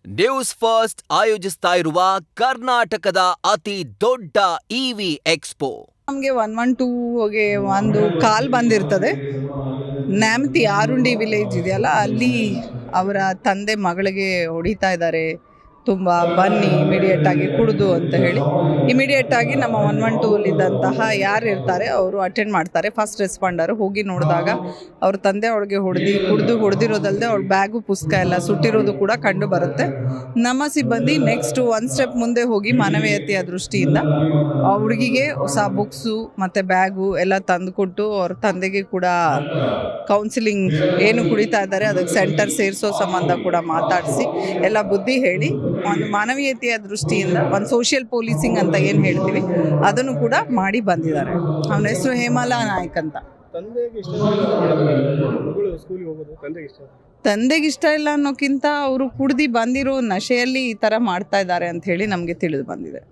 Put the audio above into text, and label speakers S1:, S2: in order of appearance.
S1: News first ಆಯೋಜಿಸ್ತಾ ಇರುವ ಕರ್ನಾಟಕದ ಅತಿ ದೊಡ್ಡ ಇವಿ ಎಕ್ಸ್ಪೋ.
S2: ನಮಗೆ 112ಗೆ ಒಂದು ಕಾಲ್ ಬಂದಿರ್ತದೆ. ನ್ಯಾಮತಿ ಆರುಂಡಿ ವಿಲೇಜ್ ಇದೆಯಲ್ಲ, ಅಲ್ಲಿ ಅವರ ತಂದೆ ಮಗಳಿಗೆ ಹೊಡಿತಾ ಇದ್ದಾರೆ, ತುಂಬ ಬನ್ನಿ ಇಮಿಡಿಯೇಟಾಗಿ ಕುಡಿದು ಅಂತ ಹೇಳಿ ಇಮಿಡಿಯೇಟಾಗಿ ನಮ್ಮ 112ಇದ್ದಂತಹ ಯಾರು ಇರ್ತಾರೆ ಅವರು ಅಟೆಂಡ್ ಮಾಡ್ತಾರೆ. ಫಸ್ಟ್ ರೆಸ್ಪಾಂಡರ್ ಹೋಗಿ ನೋಡಿದಾಗ ಅವ್ರ ತಂದೆ ಅವಳಿಗೆ ಹೊಡೆದಿರೋದಲ್ಲದೆ ಅವಳ ಬ್ಯಾಗು ಪುಸ್ತಕ ಎಲ್ಲ ಸುಟ್ಟಿರೋದು ಕೂಡ ಕಂಡು ಬರುತ್ತೆ. ನಮ್ಮ ಸಿಬ್ಬಂದಿ ನೆಕ್ಸ್ಟ್ ಒಂದು ಸ್ಟೆಪ್ ಮುಂದೆ ಹೋಗಿ ಮಾನವೀಯತೆಯ ದೃಷ್ಟಿಯಿಂದ ಆ ಹುಡುಗಿಗೆ ಹೊಸ ಬುಕ್ಸು ಮತ್ತು ಬ್ಯಾಗು ಎಲ್ಲ ತಂದುಕೊಟ್ಟು ಅವ್ರ ತಂದೆಗೆ ಕೂಡ ಕೌನ್ಸಿಲಿಂಗ್ ಏನು ಕುಡಿತಾ ಇದ್ದಾರೆ ಅದಕ್ಕೆ ಸೆಂಟರ್ ಸೇರಿಸೋ ಸಂಬಂಧ ಕೂಡ ಮಾತಾಡಿಸಿ ಎಲ್ಲ ಬುದ್ಧಿ ಹೇಳಿ ಒಂದು ಮಾನವೀಯತೆಯ ದೃಷ್ಟಿಯಿಂದ ಒಂದು ಸೋಷಿಯಲ್ ಪೊಲೀಸಿಂಗ್ ಅಂತ ಏನು ಹೇಳ್ತೀವಿ ಅದನ್ನು ಕೂಡ ಮಾಡಿ ಬಂದಿದ್ದಾರೆ. ಅವನ ಹೆಸರು ಹೇಮಾಲಾ ನಾಯ್ಕ್ ಅಂತ. ತಂದೆಗೆ ಇಷ್ಟ ಇಲ್ಲ ಅನ್ನೋಕ್ಕಿಂತ ಅವರು ಕುಡ್ದು ಬಂದಿರೋ ನಶೆಯಲ್ಲಿ ಈ ಥರ ಮಾಡ್ತಾ ಇದ್ದಾರೆ ಅಂತ ಹೇಳಿ ನಮಗೆ ತಿಳಿದು ಬಂದಿದೆ.